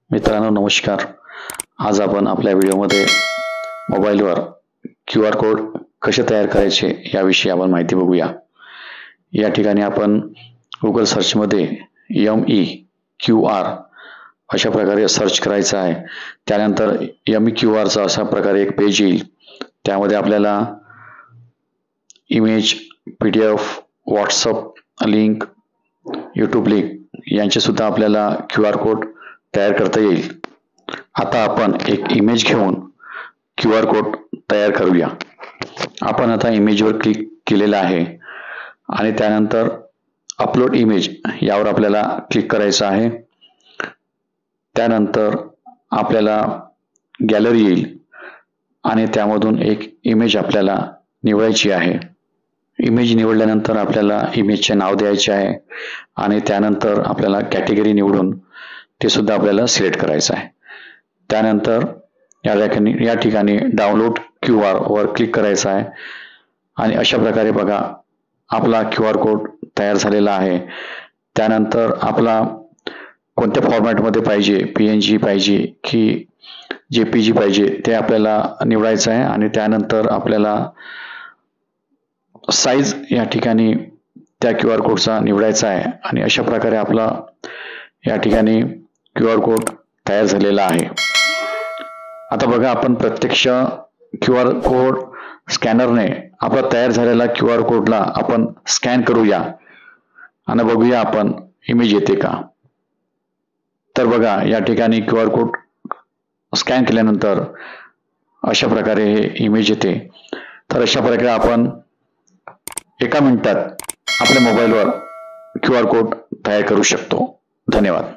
मित्रांनो नमस्कार. आज आपण आपल्या व्हिडिओमध्ये मोबाईलवर QR कोड कसे तयार करायचे याविषयी आपण माहिती बघूया. या ठिकाणी आपण Google सर्चमध्ये MEQR अशा प्रकारे सर्च करायचं आहे. त्यानंतर MEQRचा अशा प्रकारे एक पेज येईल. त्यामध्ये आपल्याला image, PDF, WhatsApp link, YouTube link यांचे सुद्धा आपल्याला QR कोड तयार करता येईल. आता आपण एक इमेज घेऊन QR कोड तयार करूया. आपण आता इमेजवर क्लिक केलेलं आहे आणि त्यानंतर अपलोड इमेज यावर आपल्याला क्लिक करायचं आहे. त्यानंतर आपल्याला गॅलरी येईल आणि त्यामधून एक इमेज आपल्याला निवडायची आहे. इमेज निवडल्यानंतर आपल्याला इमेजचे नाव द्यायचे आहे आणि त्यानंतर आपल्याला कॅटेगरी निवडून ते सुद्धा आपल्याला सिलेक्ट करायचं आहे. त्यानंतर या ठिकाणी डाउनलोड QR वर क्लिक करायचं आहे आणि अशा प्रकारे बघा आपला QR कोड तयार झालेला आहे. त्यानंतर आपला कोणत्या फॉर्मॅटमध्ये पाहिजे, PNG पाहिजे की JPG पाहिजे ते आपल्याला निवडायचं आहे आणि त्यानंतर आपल्याला साईज या ठिकाणी त्या QR कोडचा निवडायचा आहे आणि अशा प्रकारे आपला या ठिकाणी QR कोड तयार झालेला आहे. आता बघा आपण प्रत्यक्ष QR कोड स्कॅनरने आपला तयार झालेला QR कोडला आपण स्कॅन करूया आणि बघूया आपण इमेज येते का. तर बघा या ठिकाणी QR कोड स्कॅन केल्यानंतर अशा प्रकारे हे इमेज येते. तर अशा प्रकारे आपण एका मिनिटात आपल्या मोबाईलवर QR कोड तयार करू शकतो. धन्यवाद.